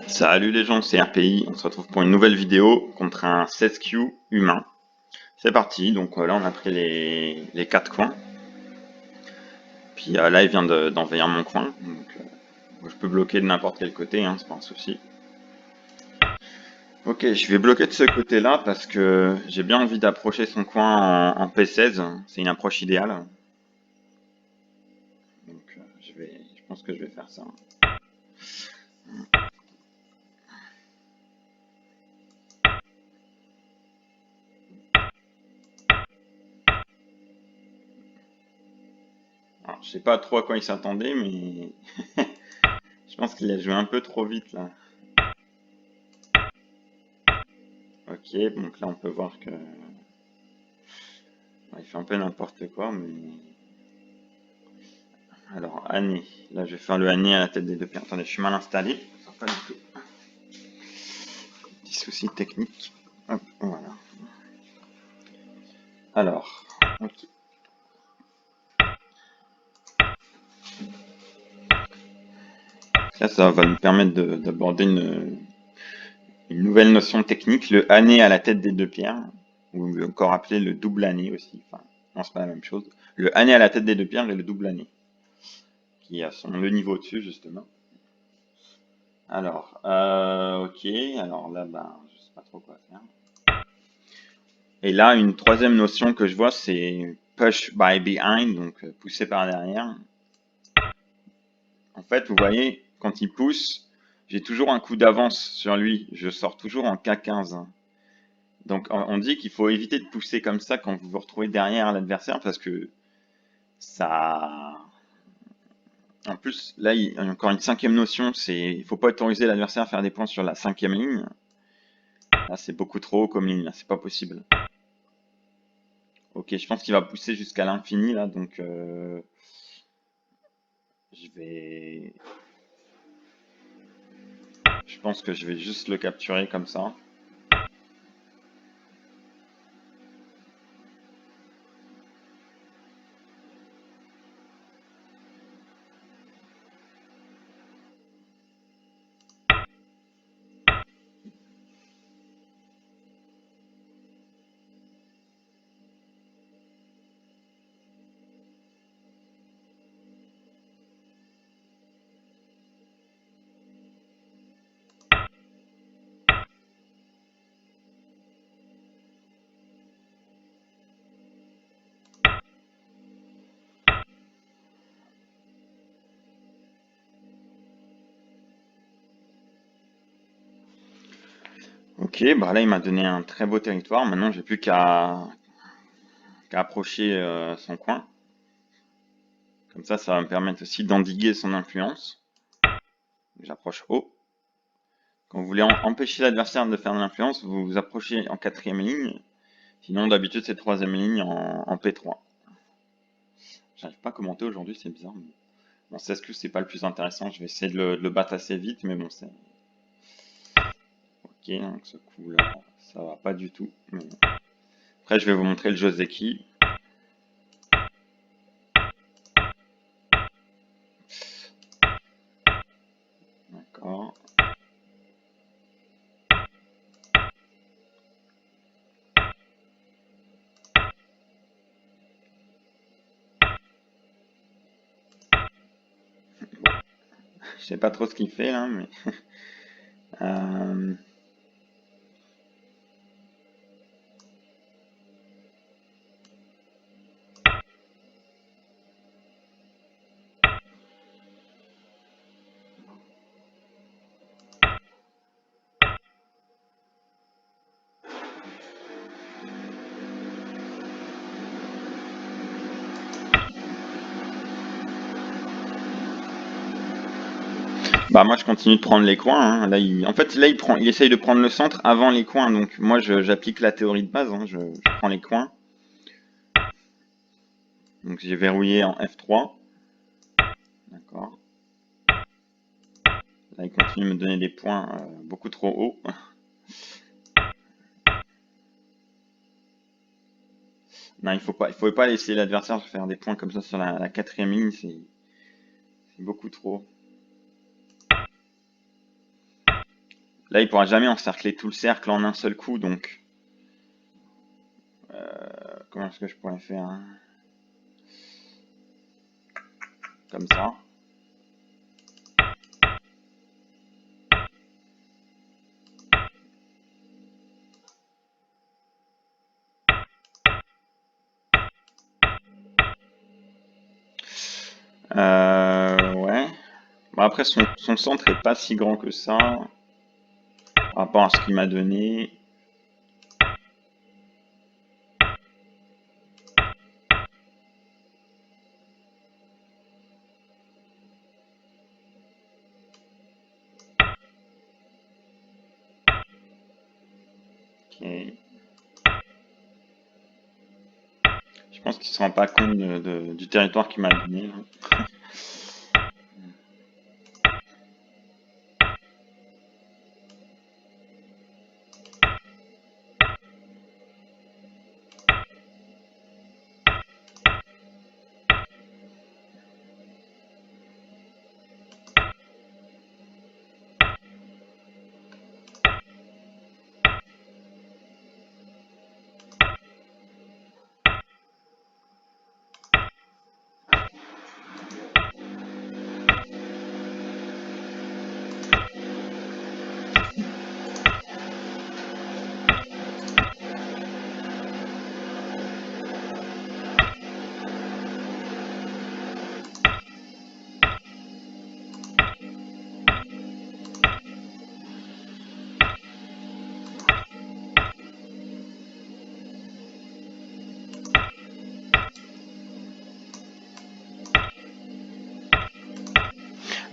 Salut les gens, c'est RPI, on se retrouve pour une nouvelle vidéo contre un 16Q humain. C'est parti, donc là on a pris les 4 coins. Puis là il vient d'envahir mon coin, donc je peux bloquer de n'importe quel côté, hein, c'est pas un souci. Ok, je vais bloquer de ce côté-là parce que j'ai bien envie d'approcher son coin en P16, c'est une approche idéale. Donc je pense que je vais faire ça. Alors, je sais pas trop à quoi il s'attendait, mais je pense qu'il a joué un peu trop vite là. Ok, donc là on peut voir que il fait un peu n'importe quoi, mais... Alors, Annie. Là, je vais faire le Annie à la tête des deux pierres. Attendez, je suis mal installé. Pas du tout. Petit souci technique. Hop, voilà. Alors, ok. Là, ça va nous permettre d'aborder une nouvelle notion technique, le Annie à la tête des deux pierres, ou encore appelé le double Annie aussi. Enfin, non, c'est pas la même chose. Le Annie à la tête des deux pierres et le double Annie, qui a le niveau au-dessus, justement. Alors, ok. Alors là, ben, je sais pas trop quoi faire. Et là, une troisième notion que je vois, c'est push by behind, donc pousser par derrière. En fait, vous voyez, quand il pousse, j'ai toujours un coup d'avance sur lui. Je sors toujours en K15. Donc, on dit qu'il faut éviter de pousser comme ça quand vous vous retrouvez derrière l'adversaire parce que ça... En plus, là, il y a encore une cinquième notion, c'est il faut pas autoriser l'adversaire à faire des points sur la 5e ligne. Là, c'est beaucoup trop haut comme ligne, c'est pas possible. Ok, je pense qu'il va pousser jusqu'à l'infini, là, donc je vais... Je pense que je vais juste le capturer comme ça. Ok, bah là il m'a donné un très beau territoire. Maintenant j'ai plus qu'à approcher son coin. Comme ça va me permettre aussi d'endiguer son influence. J'approche haut. Quand vous voulez empêcher l'adversaire de faire de l'influence, vous vous approchez en 4e ligne. Sinon d'habitude c'est 3e ligne en P3. J'arrive pas à commenter aujourd'hui, c'est bizarre. Mais... Bon, c'est pas le plus intéressant. Je vais essayer de le battre assez vite, mais bon, c'est... Ok, donc ce coup-là, ça va pas du tout. Mais... Après, je vais vous montrer le Joseki. D'accord. Je sais pas trop ce qu'il fait là, mais... Bah moi je continue de prendre les coins. Hein. Là, en fait là il essaye de prendre le centre avant les coins. Donc moi j'applique la théorie de base. Hein. Je prends les coins. Donc j'ai verrouillé en F3. D'accord. Là il continue de me donner des points beaucoup trop hauts. Non, il faut pas laisser l'adversaire faire des points comme ça sur la quatrième ligne, c'est beaucoup trop. Là, il pourra jamais encercler tout le cercle en un seul coup, donc comment est-ce que je pourrais faire hein? Comme ça. Ouais. Bon, après, son centre est pas si grand que ça, par rapport à ce qu'il m'a donné. Ok. Je pense qu'il se rend pas compte du territoire qu'il m'a donné.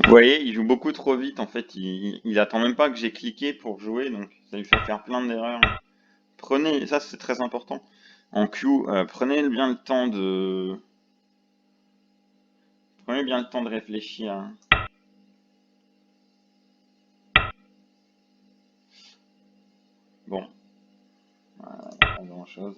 Vous voyez, il joue beaucoup trop vite en fait. Il attend même pas que j'ai cliqué pour jouer, donc ça lui fait faire plein d'erreurs. Prenez, ça c'est très important. En Q, prenez bien le temps de réfléchir, hein. Bon, pas grand chose.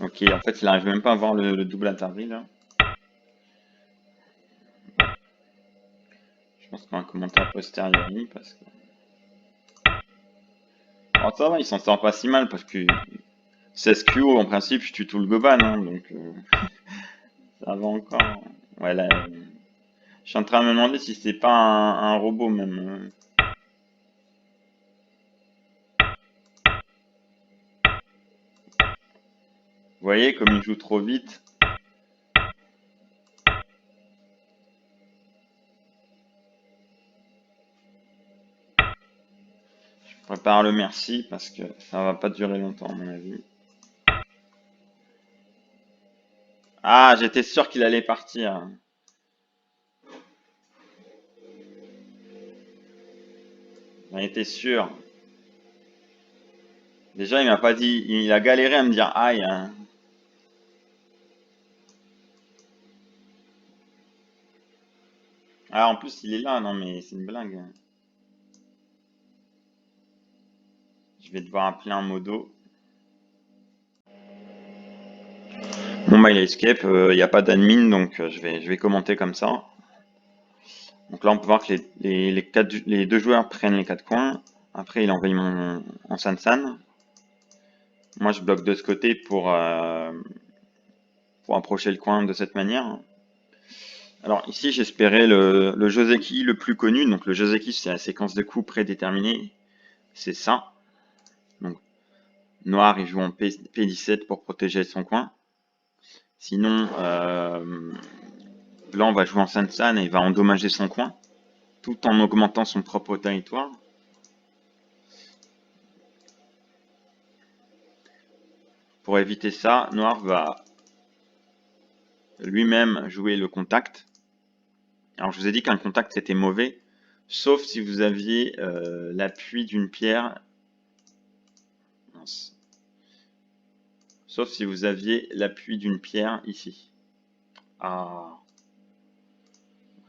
Ok, en fait, il arrive même pas à voir le double interdit là. Je pense qu'on va commenter a posteriori parce que. Oh, ça va, il s'en sort pas si mal parce que 16 QO en principe, je tue tout le Goban, hein, donc ça va encore. Ouais, là, je suis en train de me demander si c'est pas un robot même. Vous voyez, comme il joue trop vite. Je prépare le merci parce que ça va pas durer longtemps à mon avis. Ah, j'étais sûr qu'il allait partir. J'en étais sûr. Déjà, il m'a pas dit, il a galéré à me dire aïe, hein. Ah, en plus, il est là, non mais c'est une blague. Je vais devoir appeler un modo. Bon bah il a escape, il n'y a pas d'admin donc je vais commenter comme ça. Donc là on peut voir que les deux joueurs prennent les 4 coins. Après il envoie en San-San. Moi je bloque de ce côté pour approcher le coin de cette manière. Alors ici j'espérais le Joseki le plus connu. Donc le Joseki c'est la séquence de coups prédéterminée. C'est ça. Donc noir il joue en P17 pour protéger son coin. Sinon blanc va jouer en San-San et va endommager son coin, tout en augmentant son propre territoire. Pour éviter ça, Noir va lui-même jouer le contact. Alors je vous ai dit qu'un contact c'était mauvais, sauf si vous aviez l'appui d'une pierre défense. Sauf si vous aviez l'appui d'une pierre ici. Ah.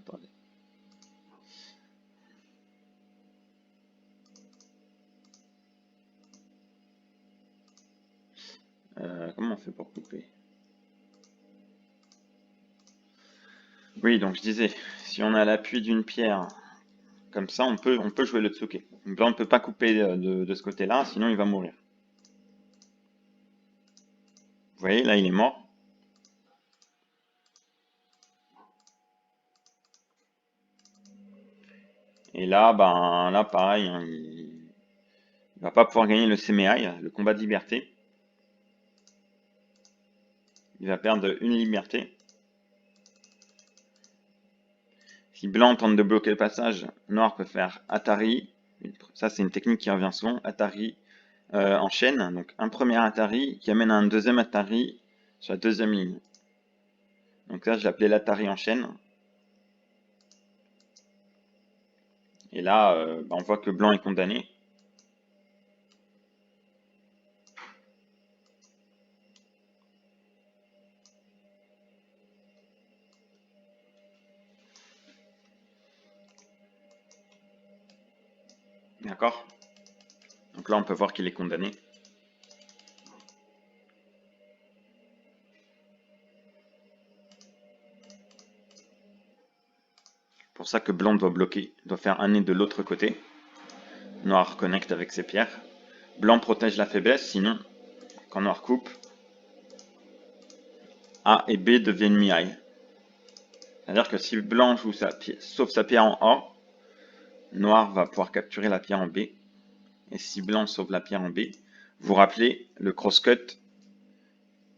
Attendez. Comment on fait pour couper? Oui, donc je disais, si on a l'appui d'une pierre, comme ça, on peut jouer le Tsuke. Blanc ne peut pas couper de ce côté-là, sinon il va mourir. Vous voyez, là, il est mort. Et là, ben, là, pareil, hein, il va pas pouvoir gagner le Semeai, le combat de liberté. Il va perdre une liberté. Si blanc tente de bloquer le passage, noir peut faire Atari. Ça, c'est une technique qui revient souvent. Atari en chaîne. Donc, un premier Atari qui amène à un deuxième Atari sur la deuxième ligne. Donc ça, je l'appelais l'Atari en chaîne. Et là, ben, on voit que blanc est condamné. D'accord? Donc là, on peut voir qu'il est condamné. C'est pour ça que blanc doit bloquer, doit faire un nez de l'autre côté. Noir connecte avec ses pierres. Blanc protège la faiblesse, sinon, quand noir coupe, A et B deviennent mi-high. C'est-à-dire que si blanc joue sauve sa pierre en A, noir va pouvoir capturer la pierre en B. Et si blanc sauve la pierre en B, vous rappelez le crosscut.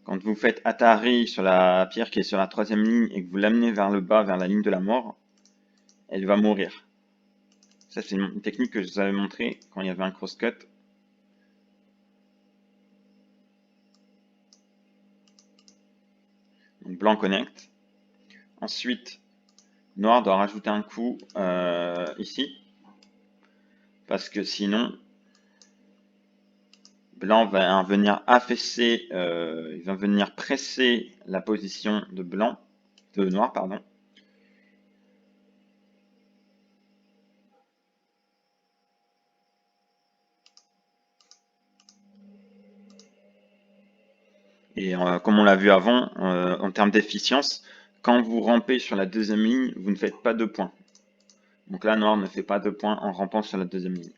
Quand vous faites Atari sur la pierre qui est sur la troisième ligne et que vous l'amenez vers le bas, vers la ligne de la mort, elle va mourir. Ça, c'est une technique que je vous avais montré quand il y avait un crosscut. Donc blanc connecte. Ensuite, noir doit rajouter un coup ici. Parce que sinon, blanc va venir affaisser, il va venir presser la position de noir, pardon. Et comme on l'a vu avant, en termes d'efficience, quand vous rampez sur la deuxième ligne, vous ne faites pas 2 points. Donc là, noir ne fait pas 2 points en rampant sur la deuxième ligne.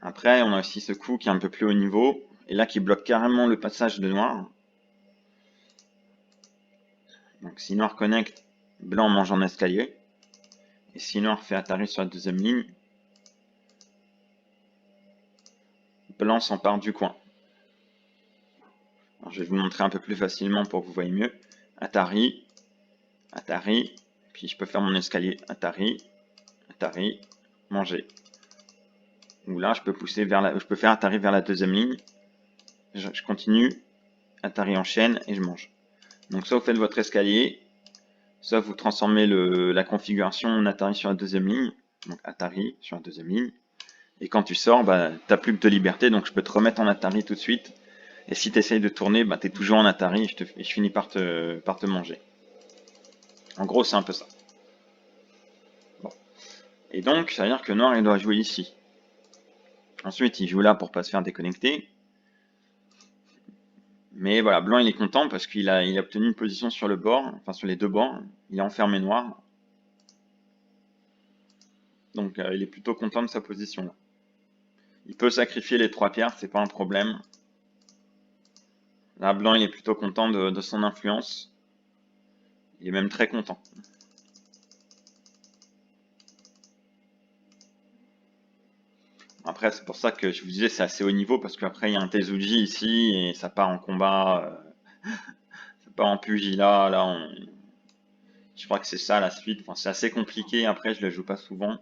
Après, on a aussi ce coup qui est un peu plus haut niveau, et là qui bloque carrément le passage de noir. Donc si noir connecte, blanc mange en escalier. Et si noir fait Atari sur la deuxième ligne, blanc s'empare du coin. Alors, je vais vous montrer un peu plus facilement pour que vous voyez mieux. Atari, Atari, puis je peux faire mon escalier Atari, Atari, manger. Ou là, je peux pousser je peux faire Atari vers la deuxième ligne. Je continue, Atari enchaîne et je mange. Donc soit vous faites votre escalier, soit vous transformez la configuration en Atari sur la deuxième ligne. Donc Atari sur la deuxième ligne. Et quand tu sors, bah, t'as plus que de liberté, donc je peux te remettre en Atari tout de suite. Et si tu essayes de tourner, bah, tu es toujours en Atari et je finis par te manger. En gros, c'est un peu ça. Bon. Et donc, ça veut dire que noir, il doit jouer ici. Ensuite, il joue là pour pas se faire déconnecter. Mais voilà, blanc, il est content parce qu'il a obtenu une position sur le bord, enfin sur les deux bords. Il a enfermé noir. Donc, il est plutôt content de sa position là. Il peut sacrifier les 3 pierres, c'est pas un problème. Là, blanc, il est plutôt content de son influence. Il est même très content. Après, c'est pour ça que je vous disais c'est assez haut niveau, parce qu'après, il y a un Tezuji ici, et ça part en combat, ça part en pugilat, là, je crois que c'est ça la suite. Enfin, c'est assez compliqué, après, je le joue pas souvent.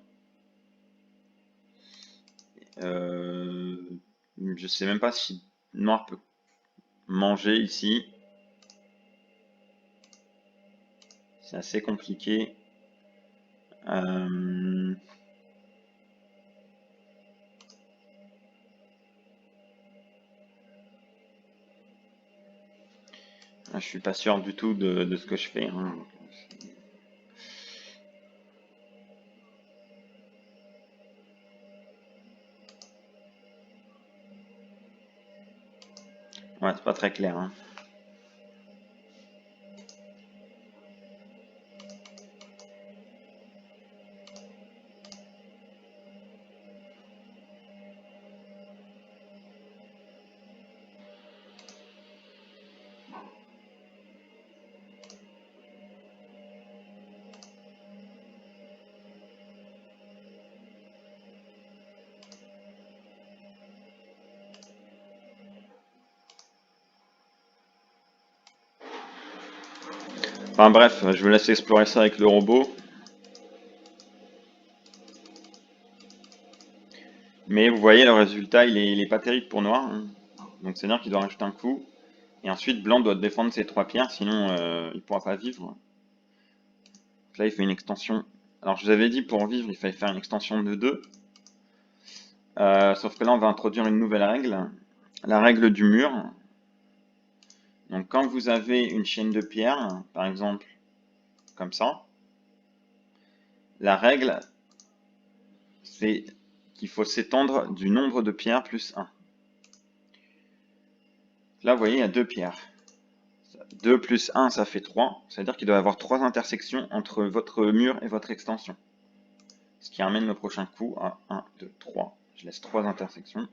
Euh, je sais même pas si noir peut manger ici. C'est assez compliqué. je suis pas sûr du tout de ce que je fais, hein. Ouais, c'est pas très clair, hein. Enfin bref, je vous laisse explorer ça avec le robot. Mais vous voyez, le résultat, il est pas terrible pour noir, hein. Donc c'est-à-dire qu'il doit rajouter un coup. Et ensuite, blanc doit défendre ses 3 pierres, sinon il pourra pas vivre. Donc là, il fait une extension. Alors je vous avais dit, pour vivre, il fallait faire une extension de 2. Sauf que là, on va introduire une nouvelle règle. La règle du mur. Donc quand vous avez une chaîne de pierres, par exemple, comme ça, la règle, c'est qu'il faut s'étendre du nombre de pierres plus 1. Là, vous voyez, il y a 2 pierres. 2 plus 1, ça fait 3. C'est-à-dire qu'il doit y avoir 3 intersections entre votre mur et votre extension. Ce qui amène le prochain coup à 1, 2, 3. Je laisse 3 intersections.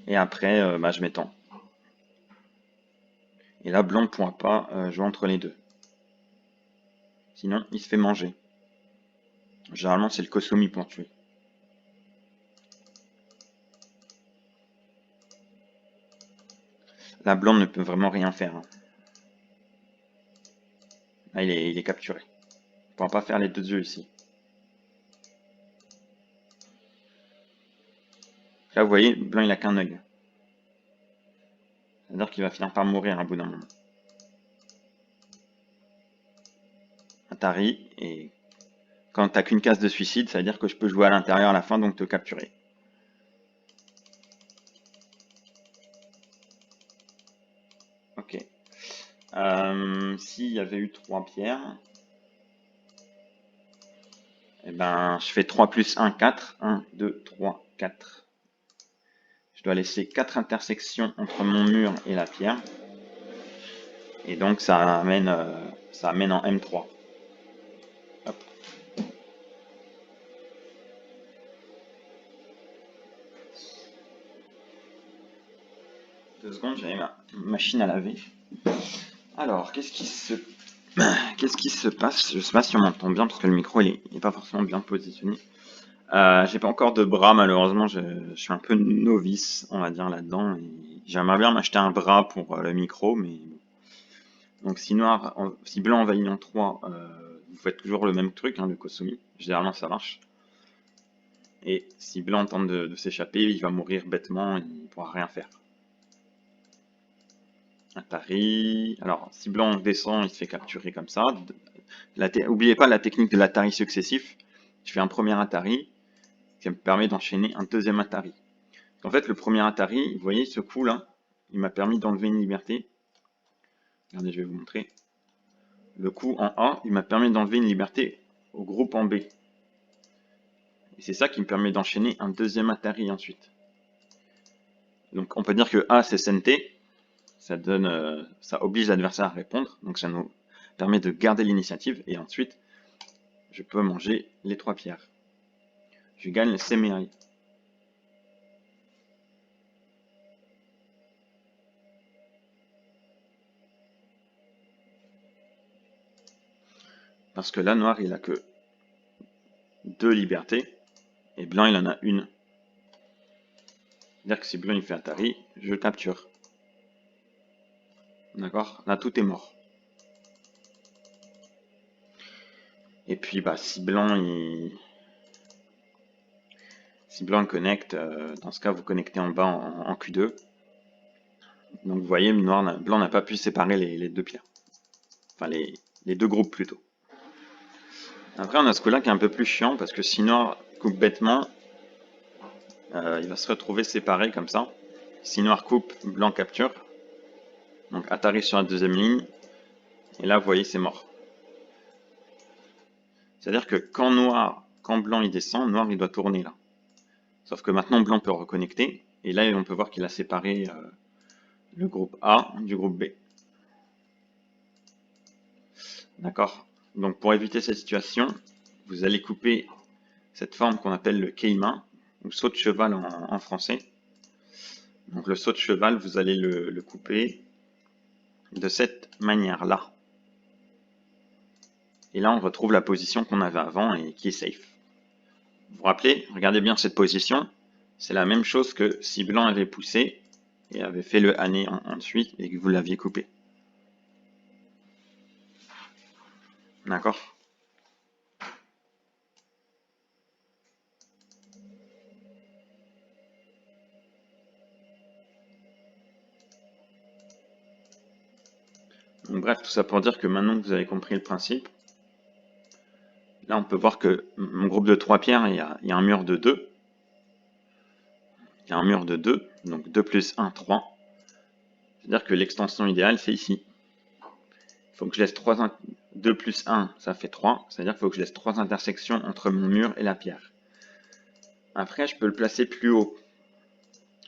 Et après, bah, je m'étends. Et là, blanc ne pourra pas jouer entre les deux. Sinon, il se fait manger. Généralement, c'est le Kosomi pour tuer. Là, blanc ne peut vraiment rien faire, hein. Là, il est capturé. Il ne pourra pas faire les 2 yeux ici. Là, vous voyez, blanc, il a qu'un œil. C'est-à-dire qu'il va finir par mourir à bout d'un moment. Atari, et quand t'as qu'une case de suicide, ça veut dire que je peux jouer à l'intérieur à la fin, donc te capturer. Ok. S'il y avait eu 3 pierres, eh ben, je fais 3 plus 1, 4. 1, 2, 3, 4. Je dois laisser 4 intersections entre mon mur et la pierre. Et donc ça amène en M3. Hop. 2 secondes, j'avais ma machine à laver. Alors, qu'est-ce qui se passe? Je sais pas si on m'entend bien parce que le micro il est pas forcément bien positionné. J'ai pas encore de bras malheureusement, je suis un peu novice on va dire là-dedans. J'aimerais bien m'acheter un bras pour le micro, mais donc si blanc envahit en 3, vous faites toujours le même truc, hein, le Kosomi. Généralement ça marche. Et si blanc tente de s'échapper, il va mourir bêtement, il ne pourra rien faire. Atari. Alors, si blanc descend, il se fait capturer comme ça. Oubliez pas la technique de l'Atari successif. Je fais un premier Atari, qui me permet d'enchaîner un deuxième Atari. En fait, le premier Atari, vous voyez ce coup-là, il m'a permis d'enlever une liberté. Regardez, je vais vous montrer. Le coup en A, il m'a permis d'enlever une liberté au groupe en B. Et c'est ça qui me permet d'enchaîner un deuxième Atari ensuite. Donc on peut dire que A c'est SNT, ça oblige l'adversaire à répondre, donc ça nous permet de garder l'initiative, et ensuite je peux manger les 3 pierres. Je gagne le Semeai. Parce que là, noir, il a que 2 libertés, et blanc, il en a une. C'est-à-dire que si blanc, il fait Atari, je capture. D'accord? Là, tout est mort. Et puis, bah, si blanc, connecte, dans ce cas, vous connectez en bas en Q2. Donc, vous voyez, blanc n'a pas pu séparer les 2 pierres. Enfin, les 2 groupes, plutôt. Après, on a ce coup-là qui est un peu plus chiant parce que si noir coupe bêtement, il va se retrouver séparé comme ça. Si noir coupe, blanc capture. Donc Atari sur la deuxième ligne. Et là, vous voyez, c'est mort. C'est-à-dire que quand blanc il descend, noir il doit tourner là. Sauf que maintenant blanc peut reconnecter. Et là, on peut voir qu'il a séparé le groupe A du groupe B. D'accord? Donc pour éviter cette situation, vous allez couper cette forme qu'on appelle le keima, ou saut de cheval en français. Donc le saut de cheval, vous allez le couper de cette manière-là. Et là, on retrouve la position qu'on avait avant et qui est safe. Vous vous rappelez, regardez bien cette position. C'est la même chose que si blanc avait poussé et avait fait le année ensuite et que vous l'aviez coupé. D'accord? Donc, bref, tout ça pour dire que maintenant que vous avez compris le principe, là on peut voir que mon groupe de 3 pierres, il y a un mur de 2. Il y a un mur de 2, donc 2 plus 1, 3. C'est-à-dire que l'extension idéale, c'est ici. Il faut que je laisse 2 plus 1, ça fait 3. C'est-à-dire qu'il faut que je laisse 3 intersections entre mon mur et la pierre. Après, je peux le placer plus haut.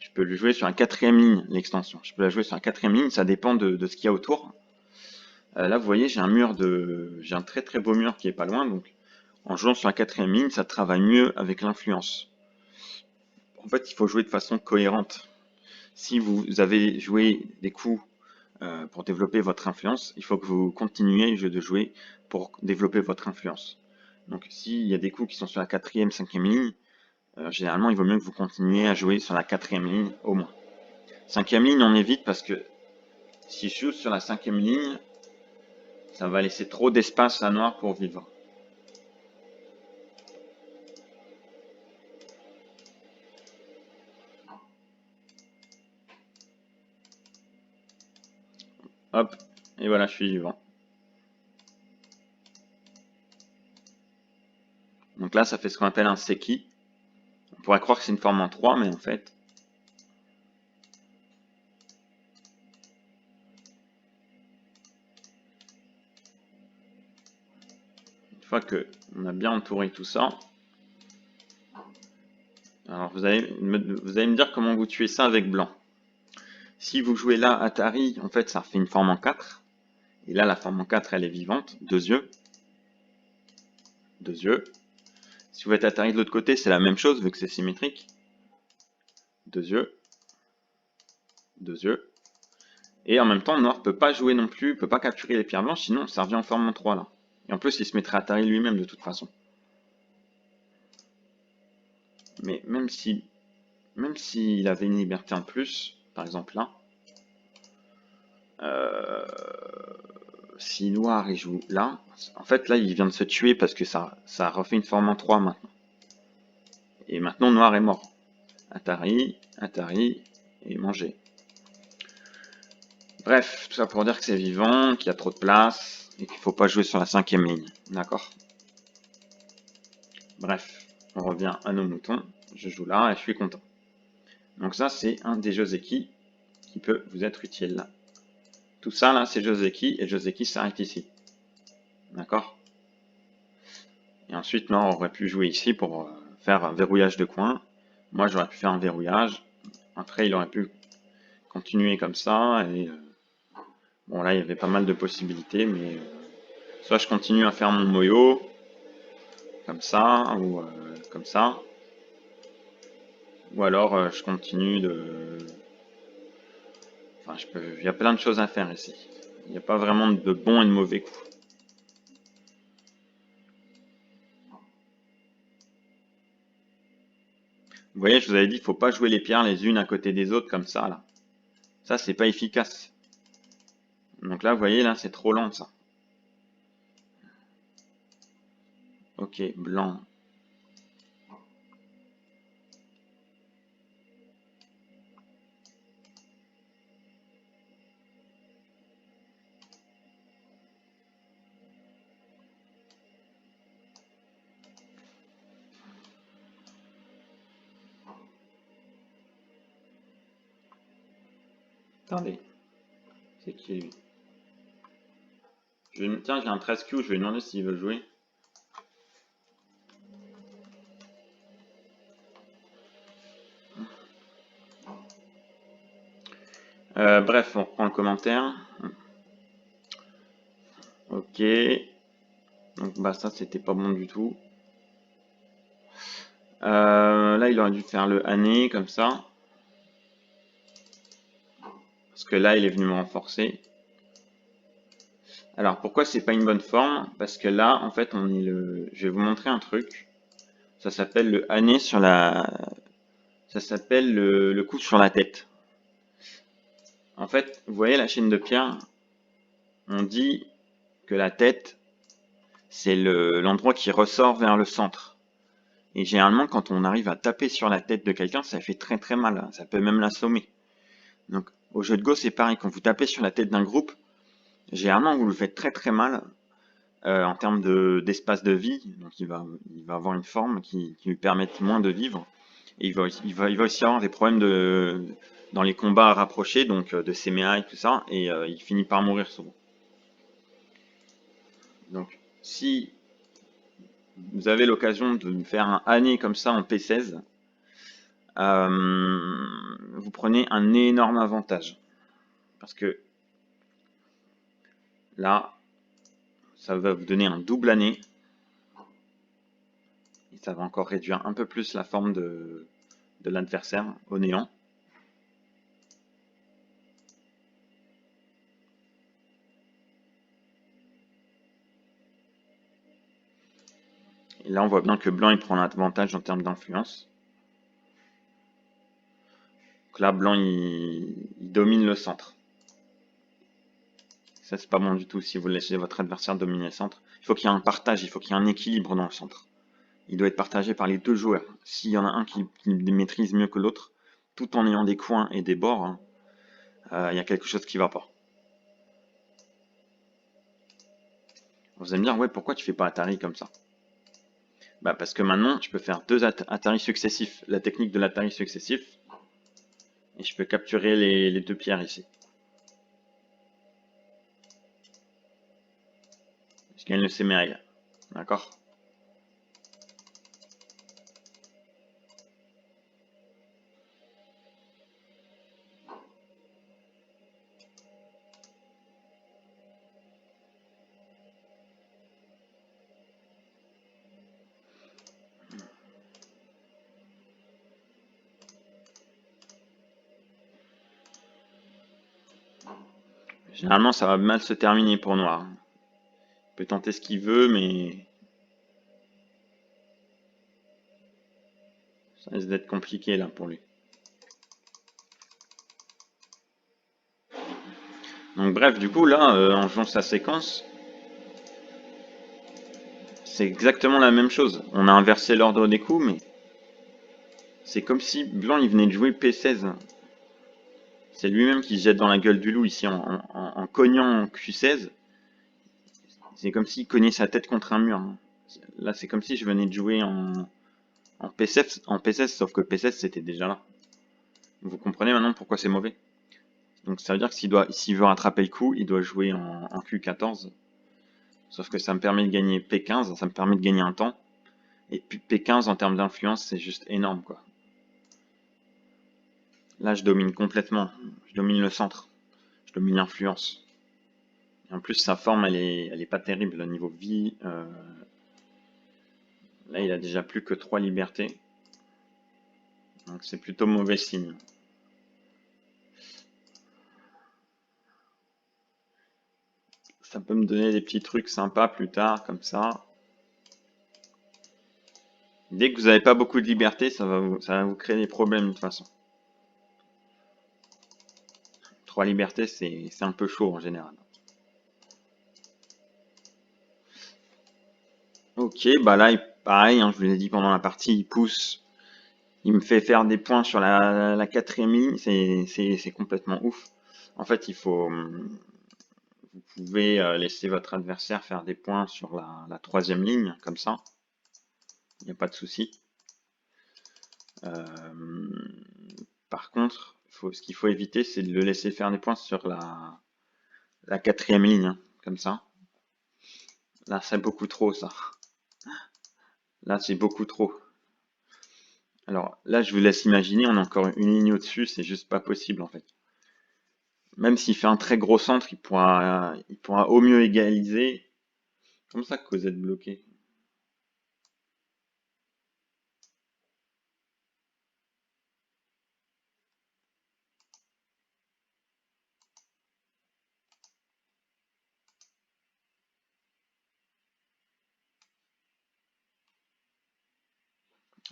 Je peux le jouer sur la quatrième ligne, l'extension. Je peux la jouer sur la quatrième ligne, ça dépend de ce qu'il y a autour. Là, vous voyez, j'ai un très très beau mur qui est pas loin, donc en jouant sur la quatrième ligne, ça travaille mieux avec l'influence. En fait, il faut jouer de façon cohérente. Si vous avez joué des coups pour développer votre influence, il faut que vous continuiez de jouer pour développer votre influence. Donc, s'il y a des coups qui sont sur la quatrième, cinquième ligne, généralement, il vaut mieux que vous continuiez à jouer sur la quatrième ligne au moins. Cinquième ligne, on évite parce que si je joue sur la cinquième ligne, ça va laisser trop d'espace à noir pour vivre. Hop, et voilà, je suis vivant. Donc là, ça fait ce qu'on appelle un seki. On pourrait croire que c'est une forme en 3, mais en fait, une fois qu'on a bien entouré tout ça, alors vous allez me dire comment vous tuez ça avec blanc. Si vous jouez là Atari, en fait, ça fait une forme en 4. Et là, la forme en 4, elle est vivante. 2 yeux. 2 yeux. Si vous faites Atari de l'autre côté, c'est la même chose, vu que c'est symétrique. 2 yeux. 2 yeux. Et en même temps, Noir peut pas jouer non plus, peut pas capturer les pierres blanches, sinon ça revient en forme en 3 là. Et en plus, il se mettrait Atari lui-même de toute façon. Mais même s'il avait une liberté en plus, par exemple là, euh, si Noir il joue là, en fait là il vient de se tuer parce que ça refait une forme en 3 maintenant. Et maintenant Noir est mort. Atari, Atari et manger. Bref, tout ça pour dire que c'est vivant, qu'il y a trop de place et qu'il faut pas jouer sur la cinquième ligne. D'accord? Bref, on revient à nos moutons. Je joue là et je suis content. Donc ça, c'est un des Joseki qui peut vous être utile là. Tout ça là, c'est Joseki et Joseki s'arrête ici. D'accord? Et ensuite, là, on aurait pu jouer ici pour faire un verrouillage de coin. Moi, j'aurais pu faire un verrouillage. Après, il aurait pu continuer comme ça. Et bon, là, il y avait pas mal de possibilités, mais soit je continue à faire mon moyo, comme ça, ou comme ça. Ou alors, je continue de... Enfin, il y a plein de choses à faire ici. Il n'y a pas vraiment de bons et de mauvais coups. Vous voyez, je vous avais dit, il ne faut pas jouer les pierres les unes à côté des autres comme ça, là. Ça, c'est pas efficace. Donc là, vous voyez, là, c'est trop lent, ça. Ok, blanc. Attendez, c'est qui lui? Tiens, j'ai un 13Q, je vais lui demander s'il veut jouer. Bref, on reprend le commentaire. Ok. Donc bah ça c'était pas bon du tout. Là il aurait dû faire le année comme ça. Parce que là il est venu me renforcer. Alors pourquoi c'est pas une bonne forme? Parce que là en fait on est le. Je vais vous montrer un truc. Ça s'appelle le année sur la. Ça s'appelle le coup sur la tête. En fait, vous voyez la chaîne de pierre, on dit que la tête, c'est l'endroit qui ressort vers le centre. Et généralement, quand on arrive à taper sur la tête de quelqu'un, ça fait très très mal. Ça peut même l'assommer. Donc, au jeu de Go, c'est pareil. Quand vous tapez sur la tête d'un groupe, généralement, vous le faites très très mal en termes d'espace de vie. Donc, il va avoir une forme qui lui permette moins de vivre. Et il va aussi avoir des problèmes dans les combats rapprochés, donc de CMI, tout ça. Et il finit par mourir souvent. Donc, si vous avez l'occasion de me faire un année comme ça en P16, vous prenez un énorme avantage. Parce que là, ça va vous donner un double année. Et ça va encore réduire un peu plus la forme de l'adversaire au néant. Et là, on voit bien que blanc, il prend l'avantage en termes d'influence. Donc là, blanc, il domine le centre. Ça, c'est pas bon du tout si vous laissez votre adversaire dominer le centre. Il faut qu'il y ait un partage, il faut qu'il y ait un équilibre dans le centre. Il doit être partagé par les deux joueurs. S'il y en a un qui maîtrise mieux que l'autre, tout en ayant des coins et des bords, hein, il y a quelque chose qui va pas. Vous allez me dire, ouais, pourquoi tu fais pas Atari comme ça? Bah parce que maintenant, tu peux faire deux Atari successifs, la technique de l'Atari successif, et je peux capturer les deux pierres ici. Je gagne le CMI, d'accord? Généralement, ça va mal se terminer pour noir. Il peut tenter ce qu'il veut, mais ça risque d'être compliqué là pour lui. Donc bref, du coup, là, en jouant sa séquence, c'est exactement la même chose. On a inversé l'ordre des coups, mais c'est comme si blanc il venait de jouer P16. C'est lui-même qui se jette dans la gueule du loup ici en cognant Q16. C'est comme s'il cognait sa tête contre un mur. Là, c'est comme si je venais de jouer en P16, sauf que P16 c'était déjà là. Vous comprenez maintenant pourquoi c'est mauvais? Donc ça veut dire que s'il veut rattraper le coup, il doit jouer en Q14. Sauf que ça me permet de gagner P15, ça me permet de gagner un temps. Et puis P15 en termes d'influence, c'est juste énorme quoi. Là, je domine complètement. Je domine le centre. Je domine l'influence. Et en plus, sa forme, elle est pas terrible au niveau vie. Là, il a déjà plus que 3 libertés. Donc c'est plutôt mauvais signe. Ça peut me donner des petits trucs sympas plus tard, comme ça. Dès que vous n'avez pas beaucoup de liberté, ça va vous créer des problèmes de toute façon. 3 libertés, c'est un peu chaud en général. Ok, bah là, pareil, hein, je vous l'ai dit pendant la partie, il pousse. Il me fait faire des points sur la quatrième ligne, c'est complètement ouf. En fait, vous pouvez laisser votre adversaire faire des points sur la troisième ligne, comme ça. Il n'y a pas de souci. Par contre, ce qu'il faut éviter, c'est de le laisser faire des points sur la quatrième ligne, hein, comme ça. Là, c'est beaucoup trop, ça. Là, c'est beaucoup trop. Alors là, je vous laisse imaginer, on a encore une ligne au-dessus, c'est juste pas possible en fait. Même s'il fait un très gros centre, il pourra au mieux égaliser. Comment ça que vous êtes bloqué?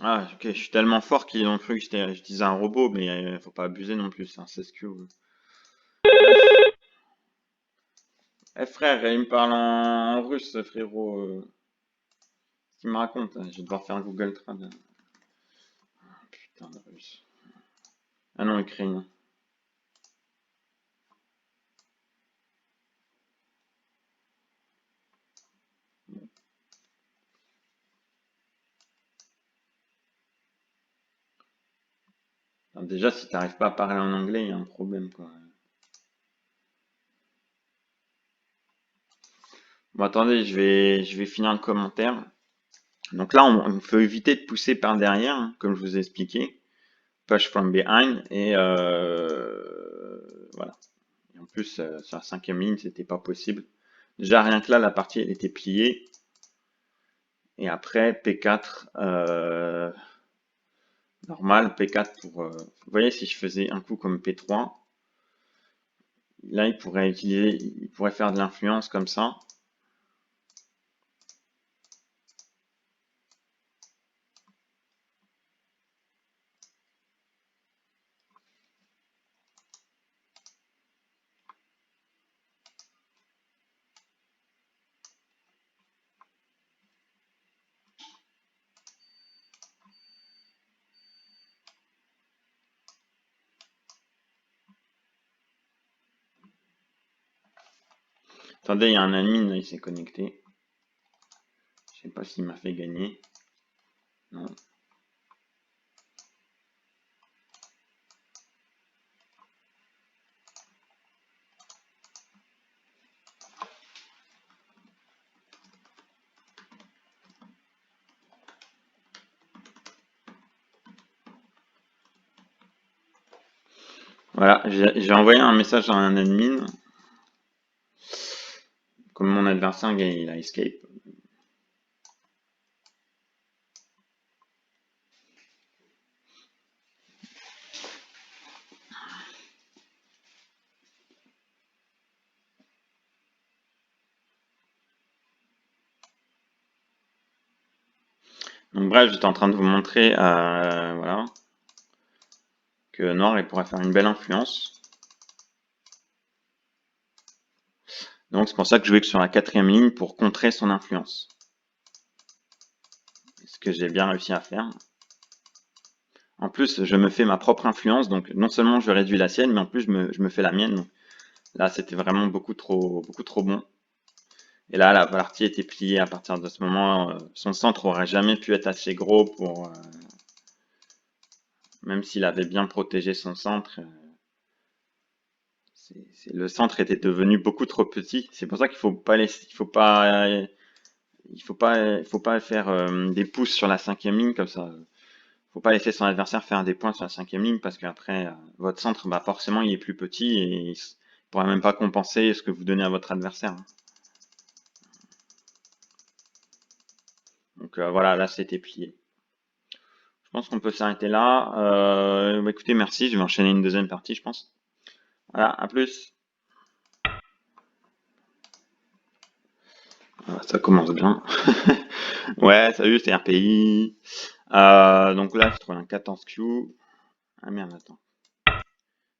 Ah, ok, je suis tellement fort qu'ils ont cru que je disais un robot, mais faut pas abuser non plus, hein, c'est ce que vous... Eh frère, il me parle en russe, ce frérot. Ce qu'il me raconte, hein, je vais devoir faire un Google Trad. Putain de russe. Ah non, ukrainien. Alors déjà, si t'arrives pas à parler en anglais, il y a un problème, quoi. Bon, attendez, je vais finir le commentaire. Donc là, on faut éviter de pousser par derrière, hein, comme je vous ai expliqué. Push from behind. Et voilà. Et en plus, sur la cinquième ligne, c'était pas possible. Déjà, rien que là, la partie, elle était pliée. Et après, P4, normal, P4 pour... vous voyez, si je faisais un coup comme P3, là, il pourrait faire de l'influence comme ça. Attendez, il y a un admin, là, il s'est connecté. Je sais pas s'il m'a fait gagner. Non. Voilà, j'ai envoyé un message à un admin. Comme mon adversaire, il a escape. Donc bref, j'étais en train de vous montrer voilà, que Noir il pourrait faire une belle influence. Donc c'est pour ça que je jouais que sur la quatrième ligne pour contrer son influence. Ce que j'ai bien réussi à faire. En plus, je me fais ma propre influence, donc non seulement je réduis la sienne, mais en plus je me fais la mienne. Donc là, c'était vraiment beaucoup trop bon. Et là, la partie était pliée à partir de ce moment. Son centre aurait jamais pu être assez gros pour... même s'il avait bien protégé son centre, le centre était devenu beaucoup trop petit. C'est pour ça qu'il faut pas laisser, il faut pas faire des pouces sur la cinquième ligne comme ça. Faut pas laisser son adversaire faire des points sur la cinquième ligne parce qu'après votre centre, bah forcément, il est plus petit et il pourra même pas compenser ce que vous donnez à votre adversaire, hein. Donc voilà, là c'était plié. Je pense qu'on peut s'arrêter là. Bah, écoutez, merci. Je vais enchaîner une deuxième partie, je pense. Voilà, à plus. Ah, ça commence bien. Ouais, salut, c'est RPI. Donc là, je trouve un 14Q. Ah merde, attends.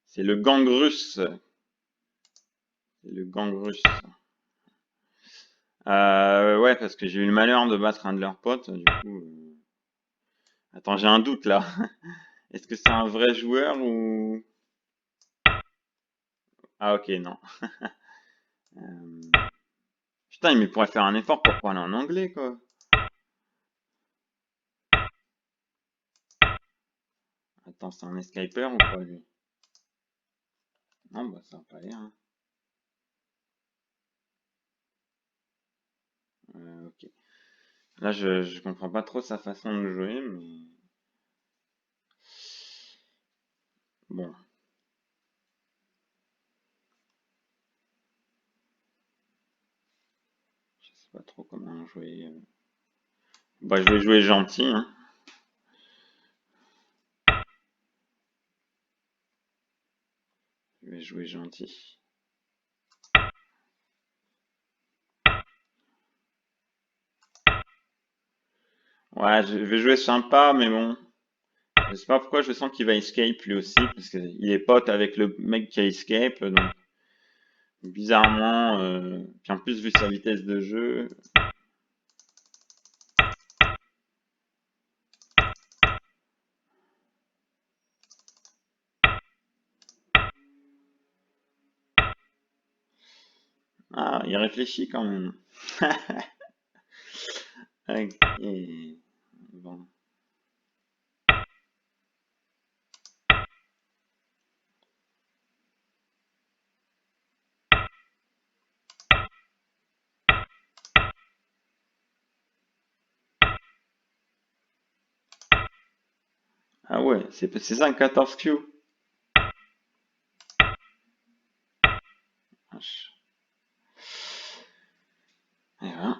C'est le gang russe. C'est le gang russe. Ouais, parce que j'ai eu le malheur de battre un de leurs potes. Du coup, attends, j'ai un doute là. Est-ce que c'est un vrai joueur ou... Ah ok, non. Euh, Putain, mais il pourrait faire un effort pour parler en anglais, quoi. Attends, c'est un escaper ou quoi, lui? Non, bah ça va pas aller, hein. Ok. Là, je comprends pas trop sa façon de jouer, mais bon, je sais pas trop comment jouer. Bah, je vais jouer gentil, hein. Je vais jouer gentil. Ouais, je vais jouer sympa, mais bon, je sais pas pourquoi je sens qu'il va escape lui aussi, parce qu'il est pote avec le mec qui a escape, donc bizarrement, puis en plus vu sa vitesse de jeu, ah, il réfléchit quand même. Ok, bon. Ah ouais, c'est ça un 14 Q. Vache. Eh ben.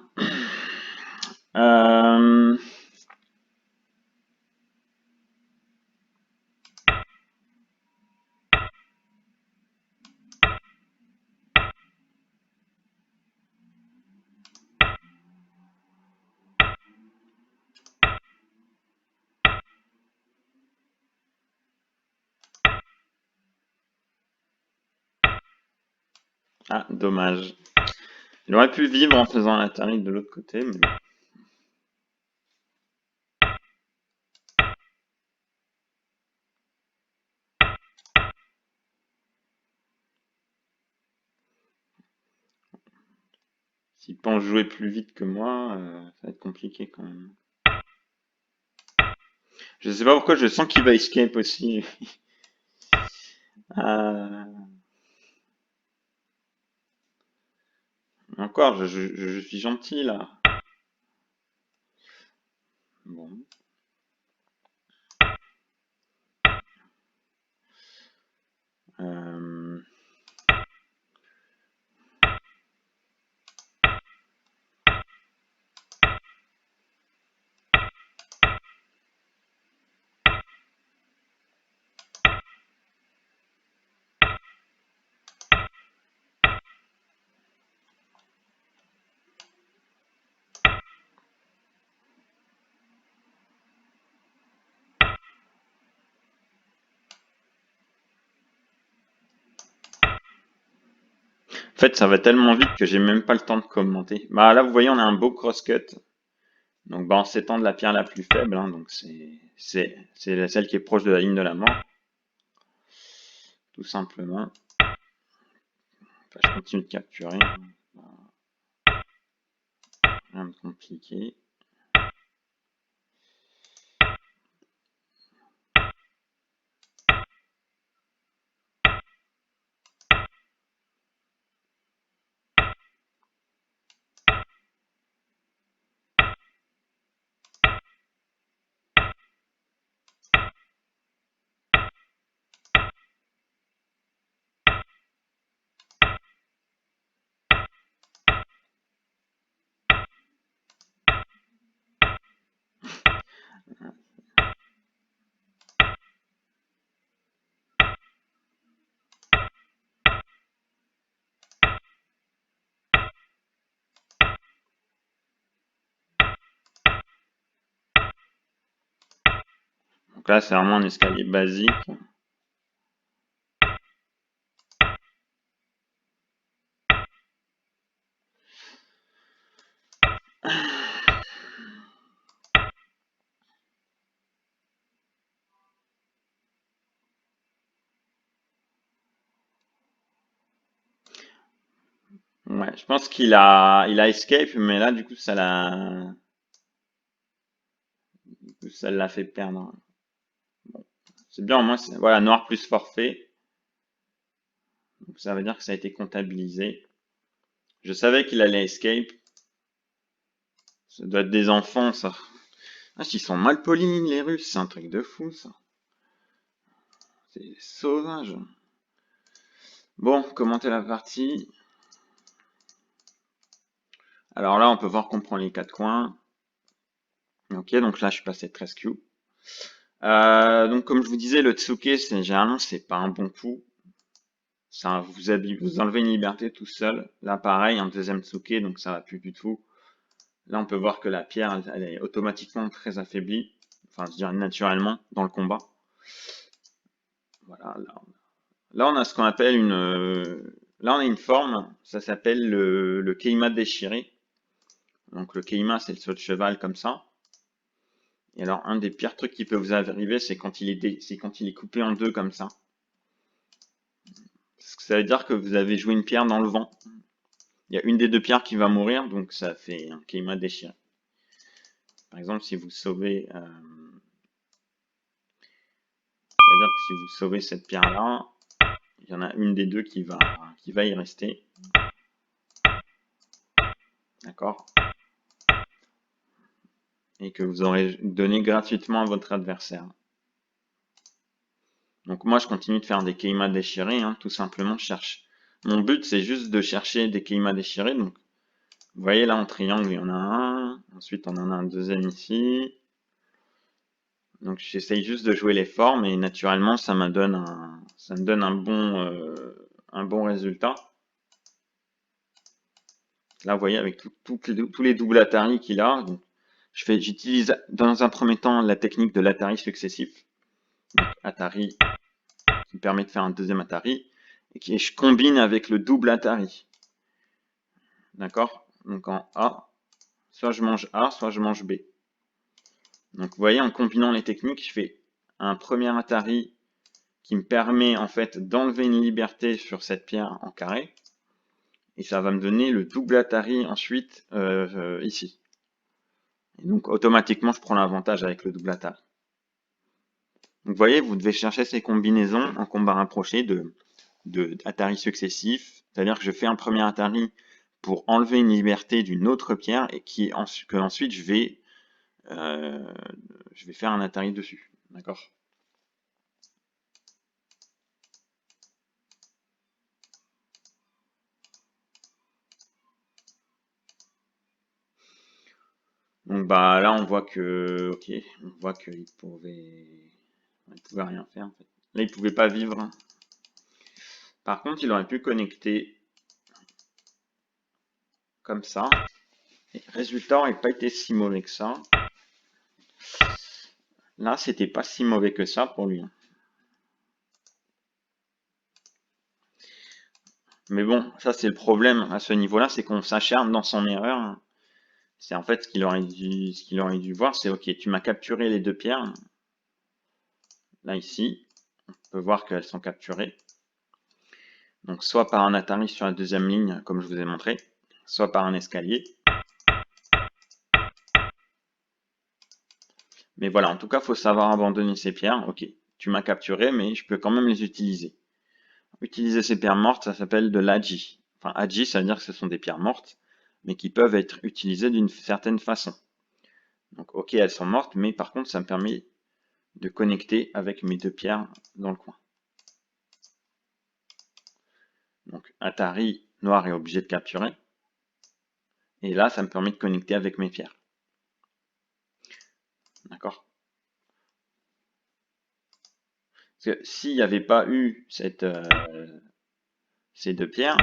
Euh, Ah, dommage. Il aurait pu vivre en faisant la tarif de l'autre côté, mais s'il pense jouer plus vite que moi, ça va être compliqué quand même. Je sais pas pourquoi je sens qu'il va escape aussi. Euh, encore, je suis gentil là. Bon. Euh, En fait, ça va tellement vite que j'ai même pas le temps de commenter. Bah là, vous voyez, on a un beau cross-cut. Donc, bah, en s'étend de la pierre la plus faible, hein, donc c'est celle qui est proche de la ligne de la mort, tout simplement. Enfin, je continue de capturer, hein. Rien de compliqué. Donc là, c'est vraiment un escalier basique. Ouais, je pense il a escape, mais là, du coup, ça l'a fait perdre. C'est bien, au moins, voilà, noir plus forfait. Donc, ça veut dire que ça a été comptabilisé. Je savais qu'il allait escape. Ça doit être des enfants, ça. Ah, ils sont mal polis, les Russes. C'est un truc de fou, ça. C'est sauvage. Bon, commenter la partie. Alors là, on peut voir qu'on prend les 4 coins. Ok, donc là, je suis passé 13 Q. Donc, comme je vous disais, le Tsuke, généralement, c'est pas un bon coup. Ça, vous enlevez une liberté tout seul. Là, pareil, un deuxième Tsuke, donc ça va plus du tout. Là, on peut voir que la pierre, elle est automatiquement très affaiblie. Enfin, je dirais naturellement, dans le combat. Voilà, là on a ce qu'on appelle une... là, on a une forme, ça s'appelle le Keima déchiré. Donc, le Keima, c'est le saut de cheval comme ça. Et alors, un des pires trucs qui peut vous arriver, c'est quand il est coupé en deux comme ça. Ça veut dire que vous avez joué une pierre dans le vent. Il y a une des deux pierres qui va mourir, donc ça fait un Keima déchiré. Par exemple, si vous sauvez... c'est-à-dire que si vous sauvez cette pierre-là, il y en a une des deux qui va y rester. D'accord? Et que vous aurez donné gratuitement à votre adversaire. Donc moi, je continue de faire des Keima déchirés, hein, tout simplement. Mon but, c'est juste de chercher des Keima déchirés. Donc, vous voyez là, en triangle, il y en a un. Ensuite, on en a un deuxième ici. Donc, j'essaye juste de jouer les formes et naturellement, ça me donne un bon résultat. Là, vous voyez, avec tous les doubles Atari qu'il a, j'utilise dans un premier temps la technique de l'Atari successif. Donc, Atari qui me permet de faire un deuxième Atari et je combine avec le double Atari. D'accord? Donc en A, soit je mange A, soit je mange B. Donc vous voyez, en combinant les techniques, je fais un premier Atari qui me permet en fait d'enlever une liberté sur cette pierre en carré. Et ça va me donner le double Atari ensuite ici. Et donc automatiquement, je prends l'avantage avec le double Atari. Donc vous voyez, vous devez chercher ces combinaisons en combat rapproché de Atari successifs. C'est-à-dire que je fais un premier Atari pour enlever une liberté d'une autre pierre et que ensuite je vais faire un Atari dessus. D'accord? Donc bah là on voit que ok, on voit qu'il pouvait rien faire en fait. Là il pouvait pas vivre. Par contre il aurait pu connecter comme ça. Et le résultat n'aurait pas été si mauvais que ça. Là c'était pas si mauvais que ça pour lui. Mais bon, ça c'est le problème à ce niveau-là, c'est qu'on s'acharne dans son erreur. C'est en fait ce qu'il aurait dû voir, c'est ok, tu m'as capturé les deux pierres. Là ici, on peut voir qu'elles sont capturées. Donc soit par un Atari sur la deuxième ligne, comme je vous ai montré, soit par un escalier. Mais voilà, en tout cas, il faut savoir abandonner ces pierres. Ok, tu m'as capturé, mais je peux quand même les utiliser. Utiliser ces pierres mortes, ça s'appelle de l'Agi. Enfin, Agi, ça veut dire que ce sont des pierres mortes, mais qui peuvent être utilisées d'une certaine façon. Donc ok, elles sont mortes, mais par contre, ça me permet de connecter avec mes deux pierres dans le coin. Donc Atari noir est obligé de capturer. Et là, ça me permet de connecter avec mes pierres. D'accord? Parce que s'il n'y avait pas eu ces deux pierres,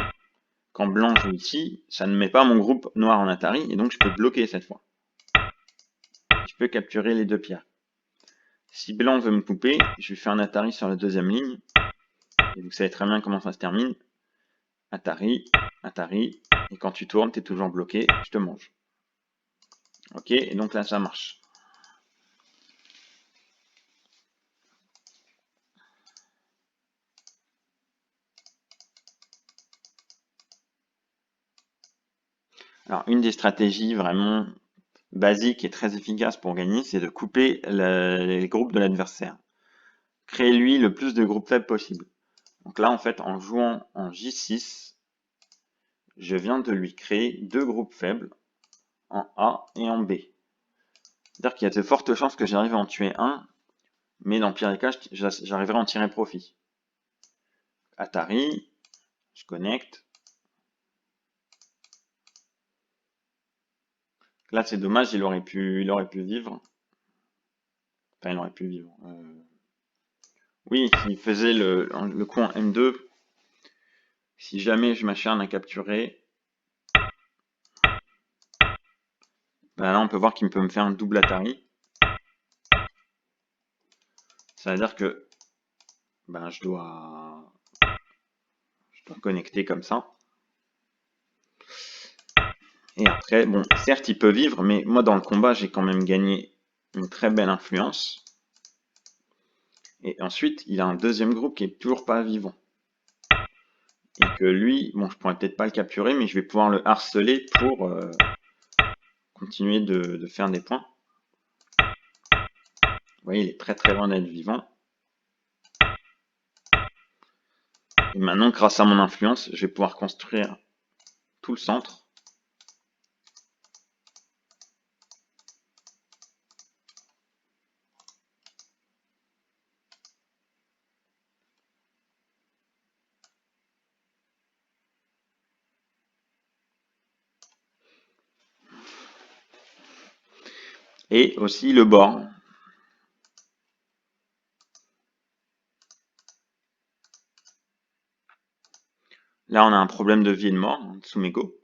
quand blanc joue ici, ça ne met pas mon groupe noir en Atari, et donc je peux bloquer cette fois. Je peux capturer les deux pierres. Si blanc veut me couper, je lui fais un Atari sur la deuxième ligne, et vous savez très bien comment ça se termine. Atari, Atari, et quand tu tournes, tu es toujours bloqué, je te mange. Ok, et donc là ça marche. Alors une des stratégies vraiment basiques et très efficaces pour gagner, c'est de couper les groupes de l'adversaire. Créez-lui le plus de groupes faibles possible. Donc là, en fait, en jouant en J6, je viens de lui créer deux groupes faibles, en A et en B. C'est-à-dire qu'il y a de fortes chances que j'arrive à en tuer un, mais dans le pire des cas, j'arriverai à en tirer profit. Atari, je connecte. Là, c'est dommage, il aurait pu vivre. Enfin, il aurait pu vivre. Oui, s'il faisait le coup en M2, si jamais je m'acharne à capturer, ben là, on peut voir qu'il peut me faire un double Atari. Ça veut dire que ben, je dois connecter comme ça. Et après, bon, certes, il peut vivre, mais moi, dans le combat, j'ai quand même gagné une très belle influence. Et ensuite, il a un deuxième groupe qui est toujours pas vivant. Et que lui, bon, je pourrais peut-être pas le capturer, mais je vais pouvoir le harceler pour continuer de faire des points. Vous voyez, il est très très loin d'être vivant. Et maintenant, grâce à mon influence, je vais pouvoir construire tout le centre. Et aussi le bord. Là, on a un problème de vie et de mort, Tsumego.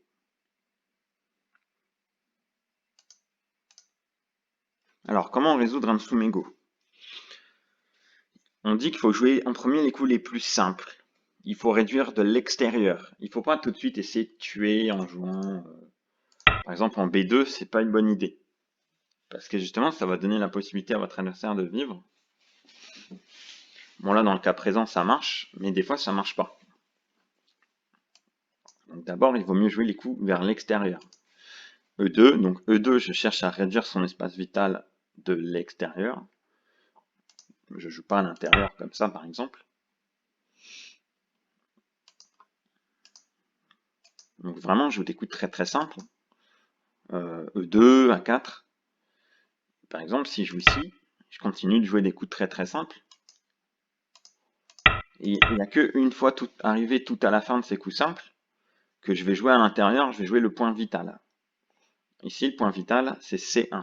Alors, comment résoudre un Tsumego? On dit qu'il faut jouer en premier les coups les plus simples. Il faut réduire de l'extérieur. Il ne faut pas tout de suite essayer de tuer en jouant, par exemple en B2, c'est pas une bonne idée. Parce que justement, ça va donner la possibilité à votre adversaire de vivre. Bon là, dans le cas présent, ça marche, mais des fois, ça marche pas. Donc d'abord, il vaut mieux jouer les coups vers l'extérieur. E2, donc E2, je cherche à réduire son espace vital de l'extérieur. Je joue pas à l'intérieur comme ça, par exemple. Donc vraiment, je joue des coups très très simples. E2, A4. Par exemple, si je joue ici, je continue de jouer des coups très très simples. Et il n'y a qu'une fois arrivé tout à la fin de ces coups simples que je vais jouer à l'intérieur, je vais jouer le point vital. Ici, le point vital, c'est C1.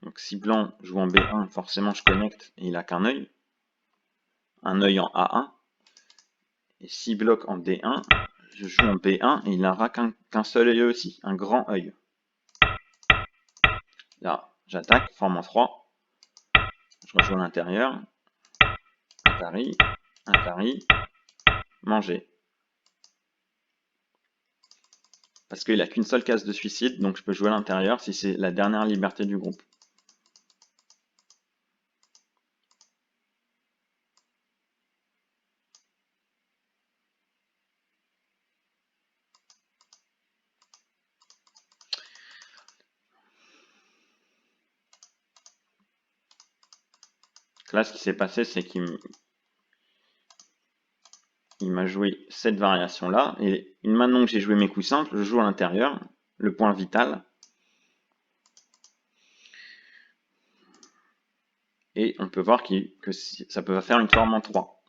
Donc si blanc joue en B1, forcément je connecte et il n'a qu'un œil. Un œil en A1. Et si bloc en D1, je joue en B1 et il n'aura qu'un seul œil aussi, un grand œil. Là, j'attaque, forme en 3. Je rejoue à l'intérieur. Atari, Atari, manger. Parce qu'il n'a qu'une seule case de suicide, donc je peux jouer à l'intérieur si c'est la dernière liberté du groupe. Là, ce qui s'est passé, c'est qu'il m'a joué cette variation-là. Et maintenant que j'ai joué mes coups simples, je joue à l'intérieur, le point vital. Et on peut voir que ça peut faire une forme en 3.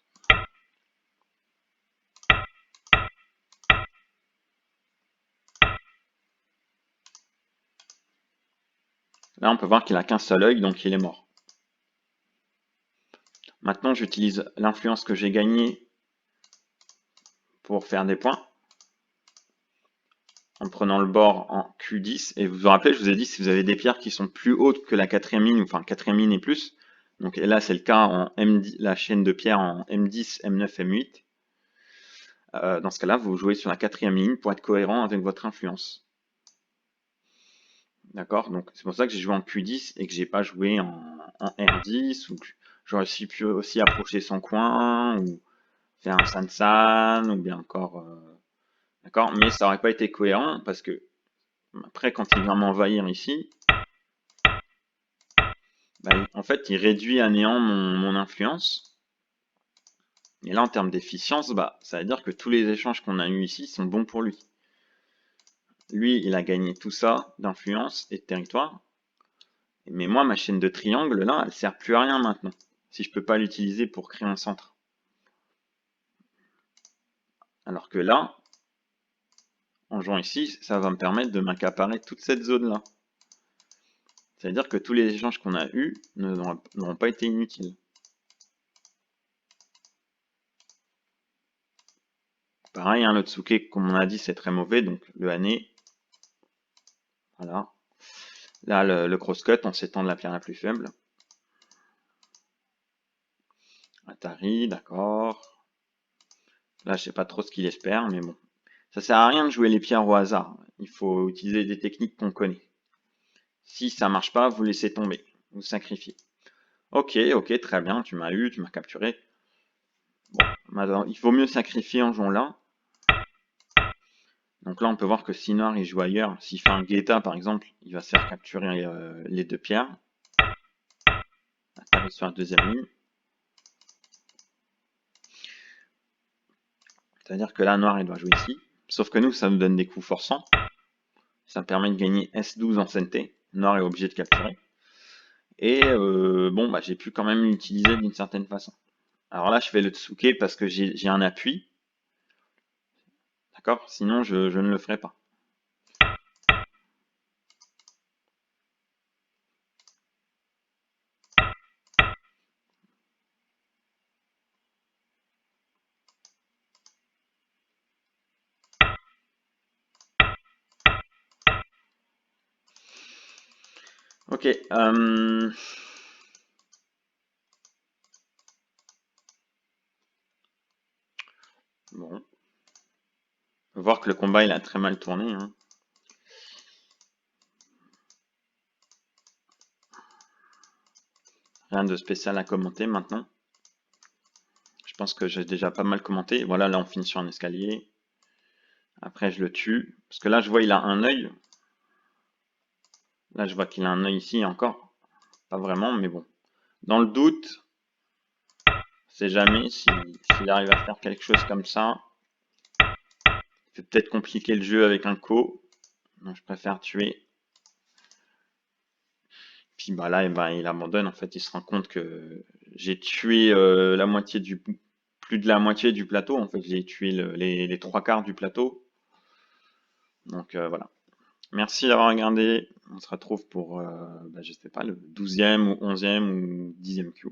Là, on peut voir qu'il a qu'un seul œil, donc il est mort. Maintenant, j'utilise l'influence que j'ai gagnée pour faire des points. En prenant le bord en Q10. Et vous vous rappelez, je vous ai dit, si vous avez des pierres qui sont plus hautes que la quatrième ligne, enfin quatrième ligne et plus, donc et là c'est le cas en M10, la chaîne de pierres en M10, M9, M8. Dans ce cas-là, vous jouez sur la quatrième ligne pour être cohérent avec votre influence. D'accord? Donc c'est pour ça que j'ai joué en Q10 et que j'ai pas joué en R10, ou que j'aurais pu aussi approcher son coin, ou faire un San-San, ou bien encore... d'accord? Mais ça aurait pas été cohérent, parce que après, quand il vient m'envahir ici, bah, en fait, il réduit à néant mon influence. Et là, en termes d'efficience, bah, ça veut dire que tous les échanges qu'on a eus ici sont bons pour lui. Lui, il a gagné tout ça d'influence et de territoire. Mais moi, ma chaîne de triangle, là, elle sert plus à rien maintenant. Si je peux pas l'utiliser pour créer un centre. Alors que là, en jouant ici, ça va me permettre de m'accaparer toute cette zone-là. C'est-à-dire que tous les échanges qu'on a eus n'auront pas été inutiles. Pareil, hein, le Tsuke, comme on a dit, c'est très mauvais, donc le Hane, voilà. Là, le crosscut, on s'étend de la pierre la plus faible. Atari, d'accord. Là, je sais pas trop ce qu'il espère, mais bon. Ça sert à rien de jouer les pierres au hasard. Il faut utiliser des techniques qu'on connaît. Si ça marche pas, vous laissez tomber. Vous sacrifiez. Ok, ok, très bien, tu m'as eu, tu m'as capturé. Bon, maintenant, il vaut mieux sacrifier en jouant là. Donc là, on peut voir que si Noir il joue ailleurs, s'il fait un Guetta par exemple, il va se faire capturer les deux pierres. Atterrir sur la deuxième ligne. C'est-à-dire que là, Noir il doit jouer ici. Sauf que nous, ça nous donne des coups forçants. Ça me permet de gagner S12 en CNT. Noir est obligé de capturer. Et bon, bah, j'ai pu quand même l'utiliser d'une certaine façon. Alors là, je fais le Tsuke parce que j'ai un appui. D'accord? Sinon, je ne le ferai pas. Ok. Bon. On peut voir que le combat, il a très mal tourné, hein. Rien de spécial à commenter maintenant. Je pense que j'ai déjà pas mal commenté. Voilà, là, on finit sur un escalier. Après, je le tue. Parce que là, je vois, il a un œil. Là, je vois qu'il a un œil ici encore. Pas vraiment, mais bon. Dans le doute, c'est jamais s'il arrive à faire quelque chose comme ça. C'est peut-être compliquer le jeu avec un co. Donc, je préfère tuer. Puis bah là, eh ben, il abandonne. En fait, il se rend compte que j'ai tué la moitié plus de la moitié du plateau. En fait, j'ai tué les trois quarts du plateau. Donc voilà. Merci d'avoir regardé. On se retrouve pour, bah, je sais pas, le 12e ou 11e ou 10e Q.